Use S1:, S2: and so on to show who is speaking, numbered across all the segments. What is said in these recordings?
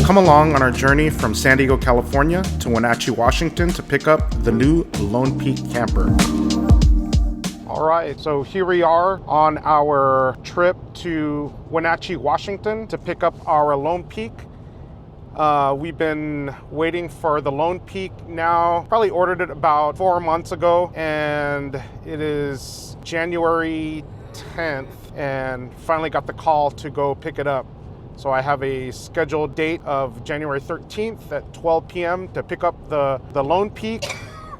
S1: Come along on our journey from San Diego, California to Wenatchee, Washington to pick up the new Lone Peak camper. All right, so here we are on our trip to Wenatchee, Washington to pick up our Lone Peak. We've been waiting for the Lone Peak now, probably ordered it about 4 months ago, and it is January 10th and finally got the call to go pick it up. So I have a scheduled date of January 13th at 12 p.m. to pick up the Lone Peak.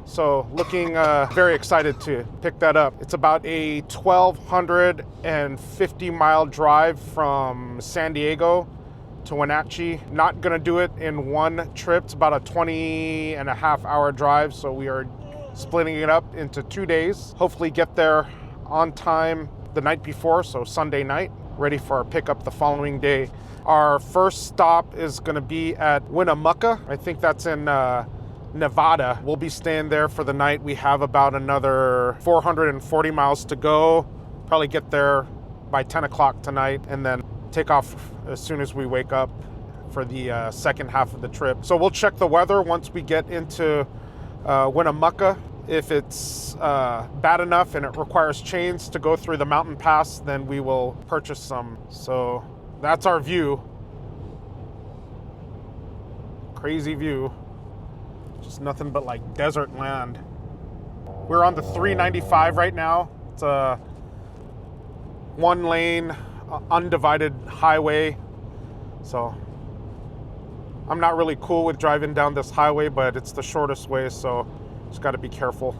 S1: So looking very excited to pick that up. It's about a 1,250 mile drive from San Diego to Wenatchee. Not gonna do it in one trip. It's about a 20.5-hour drive. So we are splitting it up into 2 days. Hopefully get there on time the night before, so Sunday night, ready for our pickup the following day. Our first stop is gonna be at Winnemucca. I think that's in Nevada. We'll be staying there for the night. We have about another 440 miles to go. Probably get there by 10 o'clock tonight and then take off as soon as we wake up for the second half of the trip. So we'll check the weather once we get into Winnemucca. If it's bad enough and it requires chains to go through the mountain pass, then we will purchase some. So that's our view. Crazy view. Just nothing but like desert land. We're on the 395 right now. It's a 1-lane, undivided highway. So I'm not really cool with driving down this highway, but it's the shortest way, so just got to be careful.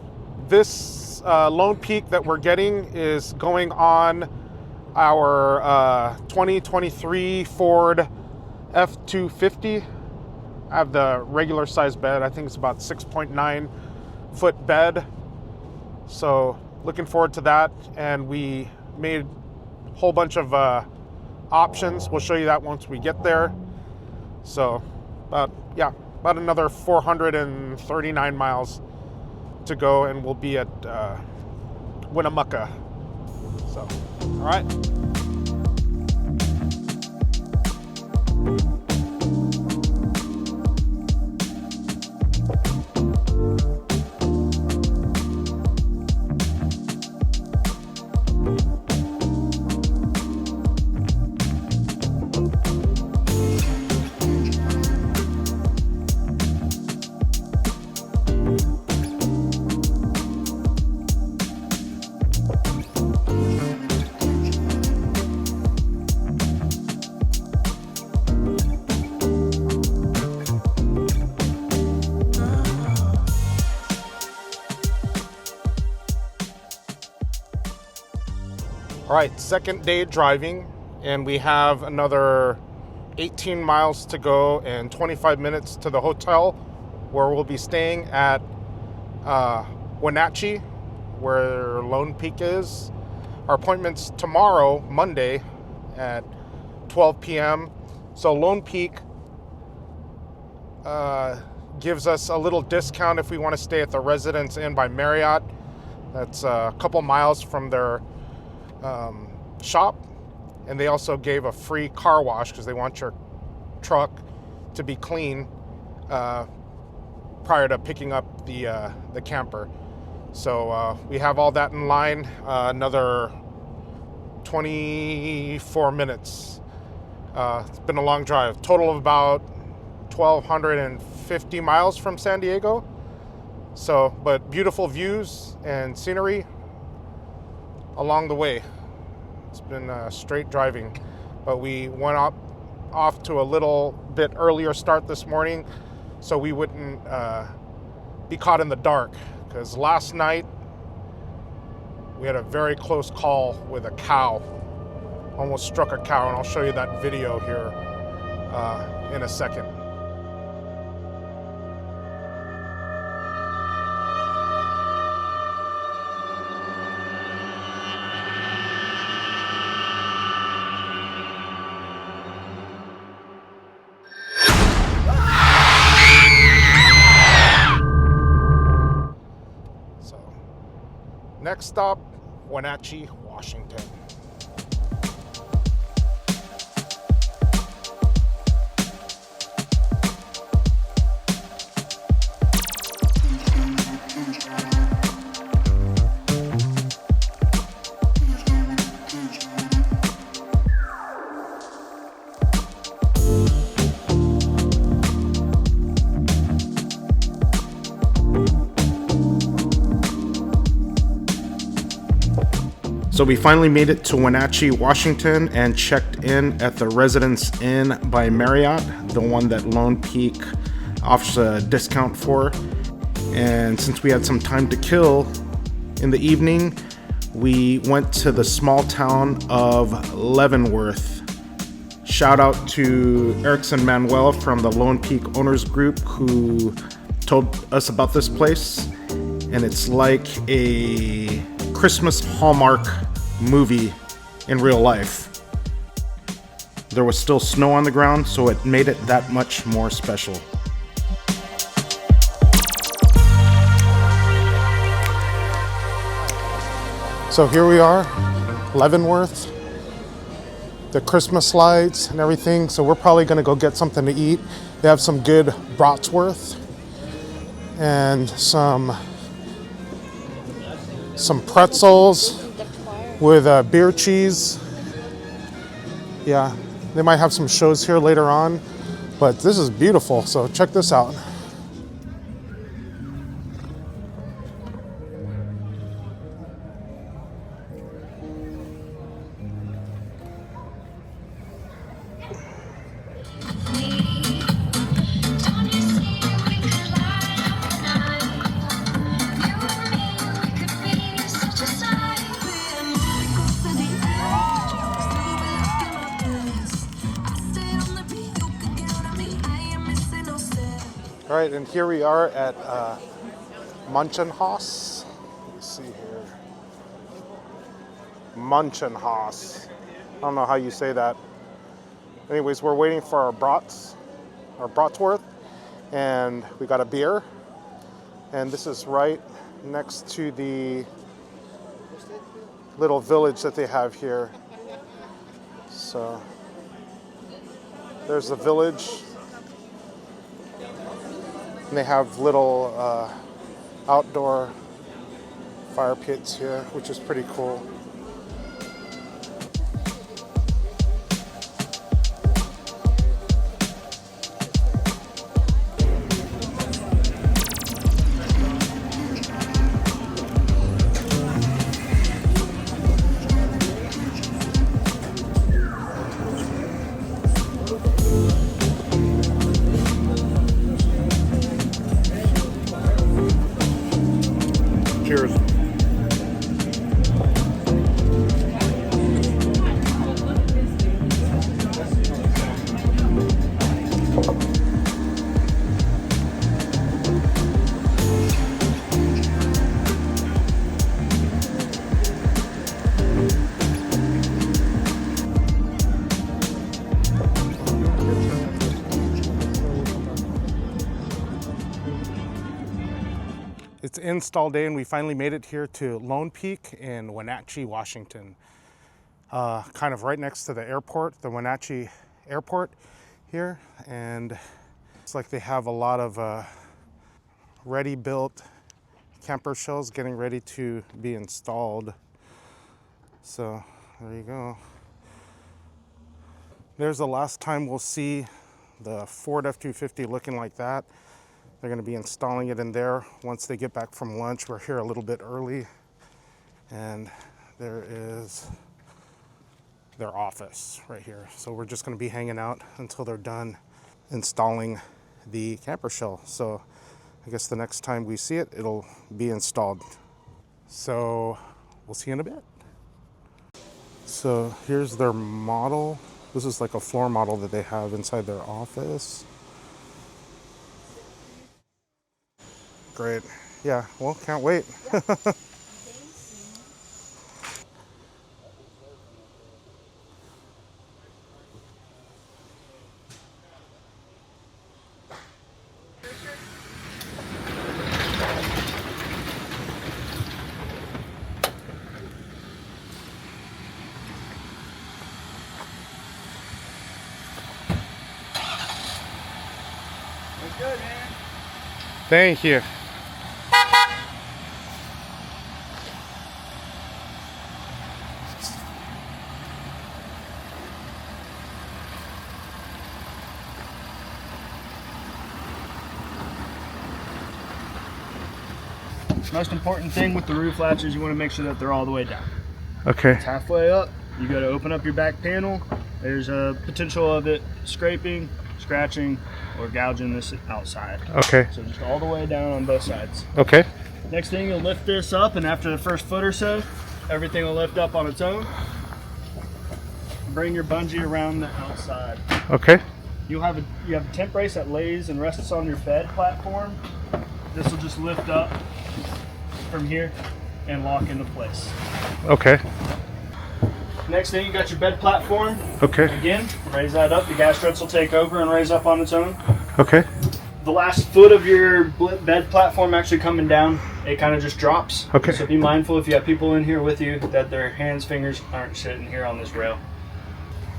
S1: This Lone Peak that we're getting is going on our 2023 Ford F-250. I have the regular size bed. I think it's about 6.9 foot bed. So looking forward to that. And we made a whole bunch of options. We'll show you that once we get there. So about another 439 miles to go and we'll be at Winnemucca. So, all right. All right, second day driving, and we have another 18 miles to go and 25 minutes to the hotel where we'll be staying at Wenatchee, where Lone Peak is. Our appointment's tomorrow, Monday, at 12 p.m. So Lone Peak gives us a little discount if we want to stay at the Residence Inn by Marriott. That's a couple miles from their shop, and they also gave a free car wash because they want your truck to be clean prior to picking up the camper. So we have all that in line. Another 24 minutes. It's been a long drive. Total of about 1,250 miles from San Diego. So, but beautiful views and scenery along the way. It's been straight driving, but we went off to a little bit earlier start this morning so we wouldn't be caught in the dark, because last night we had a very close call with a cow. Almost struck a cow, and I'll show you that video here in a second. Next stop, Wenatchee, Washington. So we finally made it to Wenatchee, Washington, and checked in at the Residence Inn by Marriott, the one that Lone Peak offers a discount for. And since we had some time to kill in the evening, we went to the small town of Leavenworth. Shout out to Erickson Manuel from the Lone Peak Owners Group who told us about this place. And it's like a Christmas Hallmark movie in real life. There was still snow on the ground, so it made it that much more special. So here we are, Leavenworth, the Christmas lights and everything. So we're probably gonna go get something to eat. They have some good bratwurst and some pretzels with beer cheese. Yeah, they might have some shows here later on, but this is beautiful, so check this out. All right, and here we are at Munchenhaus. Let's see here. Munchenhaus. I don't know how you say that. Anyways, we're waiting for our bratwurst, and we got a beer. And this is right next to the little village that they have here. So there's the village. And they have little outdoor fire pits here, which is pretty cool. Cheers. It's install day and we finally made it here to Lone Peak in Wenatchee, Washington. Kind of right next to the airport, the Wenatchee airport here. And it's like they have a lot of ready-built camper shells getting ready to be installed. So there you go. There's the last time we'll see the Ford F-250 looking like that. They're going to be installing it in there once they get back from lunch. We're here a little bit early. And there is their office right here. So we're just going to be hanging out until they're done installing the camper shell. So I guess the next time we see it, it'll be installed. So we'll see you in a bit. So here's their model. This is like a floor model that they have inside their office. Great. Yeah, well, can't wait.
S2: That's good, man.
S1: Thank you.
S2: Most important thing with the roof latches, you want to make sure that they're all the way down.
S1: Okay.
S2: It's halfway up. You got to open up your back panel. There's a potential of it scraping, scratching, or gouging this outside.
S1: Okay.
S2: So just all the way down on both sides.
S1: Okay.
S2: Next thing, you'll lift this up, and after the first foot or so, everything will lift up on its own. Bring your bungee around the outside.
S1: Okay.
S2: You have a tent brace that lays and rests on your bed platform. This will just lift up from here and lock into place.
S1: Okay.
S2: Next thing, you got your bed platform.
S1: Okay.
S2: Again, raise that up. The gas struts will take over and raise up on its own.
S1: Okay.
S2: The last foot of your bed platform actually coming down, it kind of just drops.
S1: Okay.
S2: So be mindful if you have people in here with you that their hands, fingers aren't sitting here on this rail.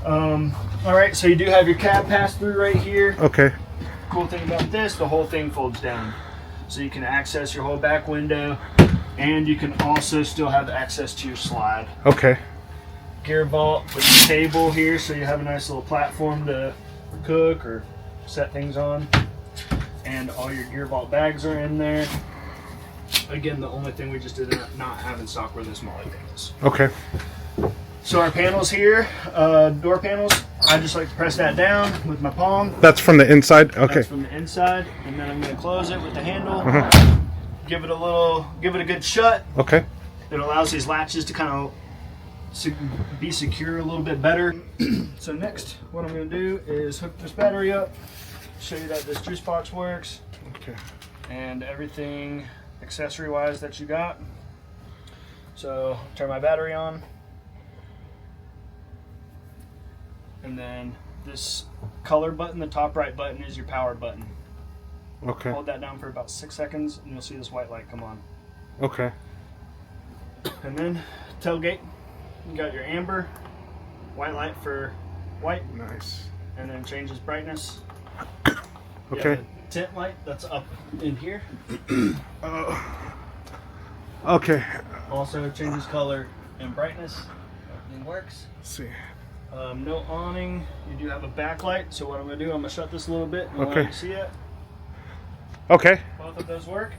S2: All right, so you do have your cab pass through right here.
S1: Okay.
S2: Cool thing about this, the whole thing folds down. So you can access your whole back window, and you can also still have access to your slide.
S1: Okay.
S2: Gear vault with your table here, so you have a nice little platform to cook or set things on. And all your gear vault bags are in there. Again, the only thing we just did not have in stock were the smaller panels.
S1: Okay.
S2: So our panels here, door panels, I just like to press that down with my palm.
S1: That's from the inside? Okay.
S2: That's from the inside, and then I'm going to close it with the handle. Give it a good shut.
S1: Okay.
S2: It allows these latches to kind of be secure a little bit better. So next, what I'm going to do is hook this battery up, show you that this juice box works,
S1: Okay.
S2: and everything accessory-wise that you got. So turn my battery on. And then this color button, the top right button, is your power button.
S1: Okay.
S2: Hold that down for about 6 seconds and you'll see this white light come on.
S1: Okay.
S2: And then tailgate, you got your amber, white light for white,
S1: Nice.
S2: and then changes brightness.
S1: Okay.
S2: You have a tent light that's up in here.
S1: Okay.
S2: Also changes color and brightness. Everything works.
S1: Let's see.
S2: No awning. You do have a backlight, so what I'm going to do, I'm going to shut this a little bit and allow you to see it.
S1: Okay.
S2: Both of those work.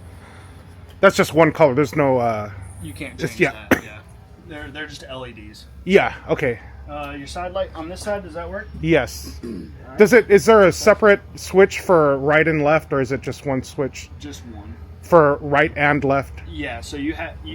S1: That's just one color. There's no
S2: You can't
S1: Just-
S2: change
S1: yeah.
S2: that. Yeah. They're just LEDs.
S1: Yeah, okay.
S2: Your side light on this side, does that work?
S1: Yes. Is there a separate switch for right and left, or is it just one switch
S2: Just one.
S1: for right and left?
S2: Yeah, so you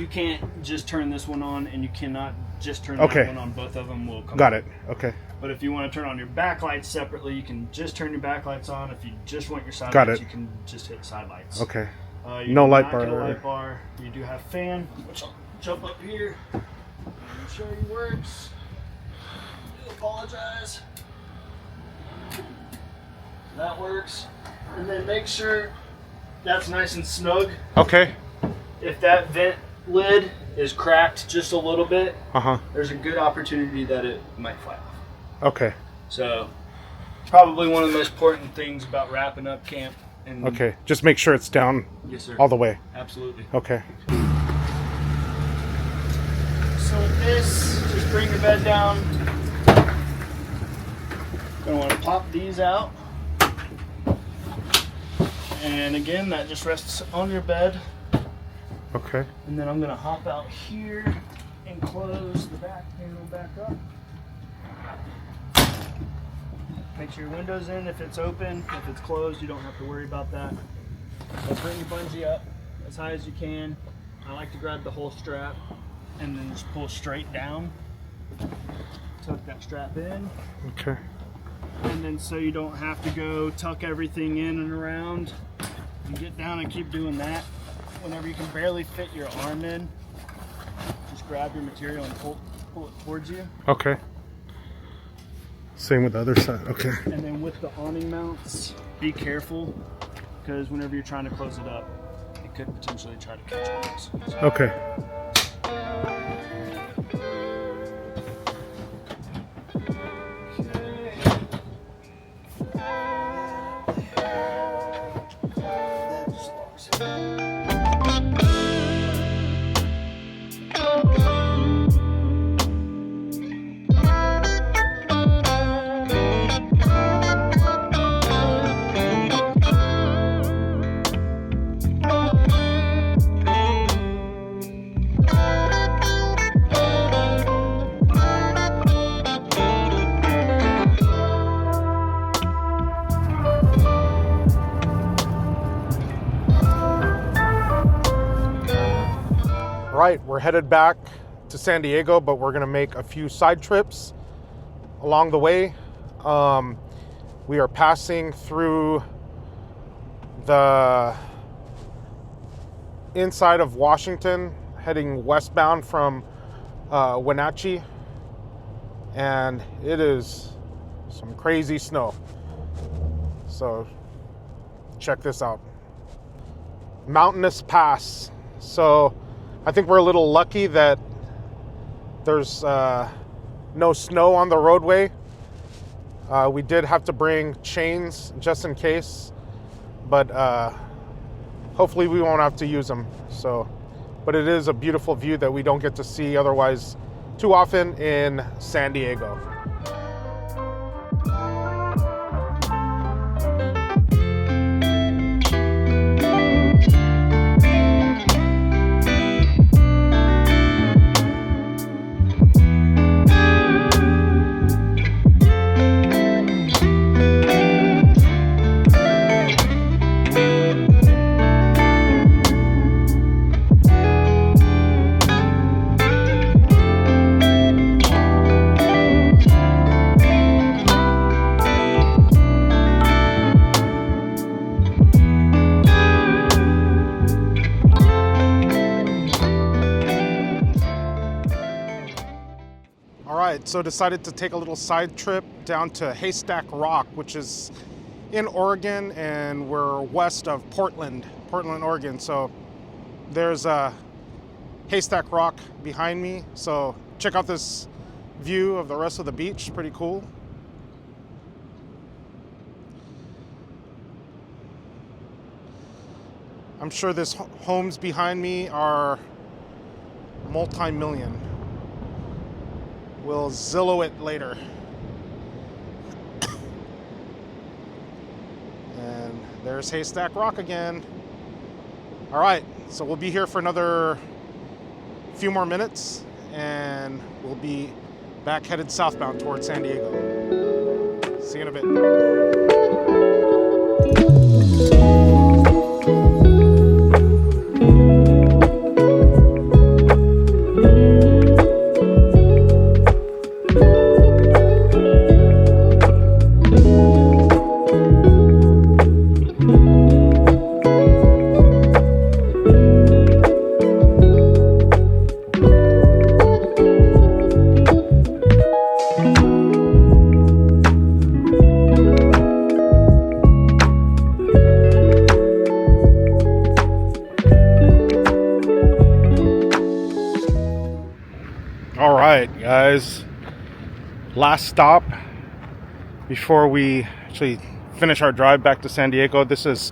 S2: can't just turn this one on, and you cannot just turn
S1: Okay.
S2: that one on. Both of them will come
S1: Got
S2: on.
S1: it. Okay.
S2: But if you want to turn on your backlights separately, you can just turn your backlights on. If you just want your side
S1: Got
S2: lights,
S1: it.
S2: you can just hit side lights.
S1: Okay.
S2: You
S1: No
S2: do
S1: light
S2: not
S1: bar.
S2: get a light bar. You do have fan, which I'll jump up here and show you works. I apologize. That works. And then make sure that's nice and snug.
S1: Okay.
S2: If that vent lid is cracked just a little bit,
S1: Uh-huh.
S2: there's a good opportunity that it might fly off.
S1: Okay.
S2: So, probably one of the most important things about wrapping up camp. And
S1: Okay. Just make sure it's down
S2: Yes, sir.
S1: all the way.
S2: Absolutely.
S1: Okay.
S2: So with this, just bring your bed down. Gonna want to pop these out. And again, that just rests on your bed.
S1: Okay.
S2: And then I'm gonna hop out here and close the back panel back up. Make sure your window's in if it's open. If it's closed, you don't have to worry about that. But bring your bungee up as high as you can. I like to grab the whole strap and then just pull straight down. Tuck that strap in.
S1: Okay.
S2: And then so you don't have to go tuck everything in and around. You get down and keep doing that. Whenever you can barely fit your arm in, just grab your material and pull it towards you.
S1: Okay. Same with the other side. Okay.
S2: And then with the awning mounts, be careful, because whenever you're trying to close it up, it could potentially try to catch holes. So
S1: Okay.
S2: that just locks it.
S1: Right, we're headed back to San Diego, but we're gonna make a few side trips along the way. We are passing through the inside of Washington, heading westbound from Wenatchee, and it is some crazy snow. So check this out. Mountainous Pass. So I think we're a little lucky that there's no snow on the roadway. We did have to bring chains just in case, but hopefully we won't have to use them. So, but it is a beautiful view that we don't get to see otherwise too often in San Diego. So decided to take a little side trip down to Haystack Rock, which is in Oregon, and we're west of Portland, Oregon. So there's a Haystack Rock behind me. So check out this view of the rest of the beach, pretty cool. I'm sure this homes behind me are multi-million. We'll Zillow it later. And there's Haystack Rock again. All right, so we'll be here for another few more minutes, and we'll be back headed southbound towards San Diego. See you in a bit. All right, guys, last stop before we actually finish our drive back to San Diego. This is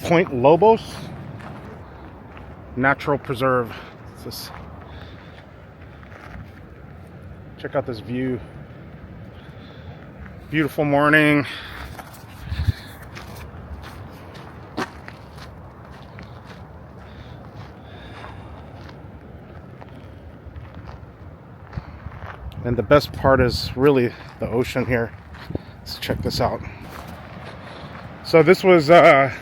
S1: Point Lobos Natural Preserve. Check out this view. Beautiful morning. And the best part is really the ocean here. Let's check this out. So this was on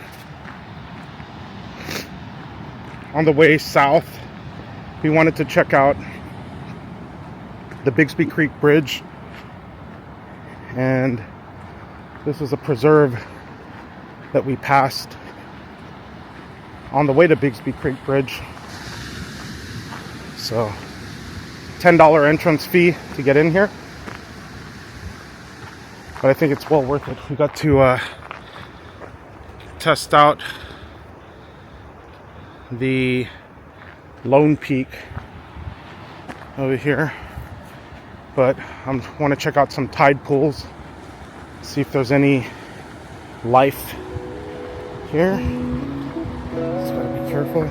S1: the way south. We wanted to check out the Bixby Creek Bridge. And this is a preserve that we passed on the way to Bixby Creek Bridge. So $10 entrance fee to get in here, but I think it's well worth it. We got to test out the Lone Peak over here, but I want to check out some tide pools, see if there's any life here. Just gotta be careful.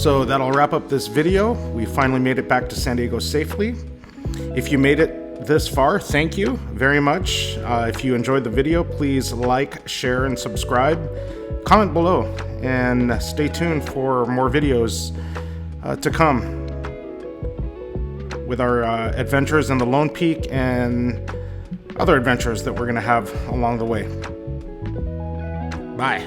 S1: So that'll wrap up this video. We finally made it back to San Diego safely. If you made it this far, thank you very much. If you enjoyed the video, please like, share, and subscribe. Comment below, and stay tuned for more videos to come with our adventures in the Lone Peak and other adventures that we're going to have along the way. Bye.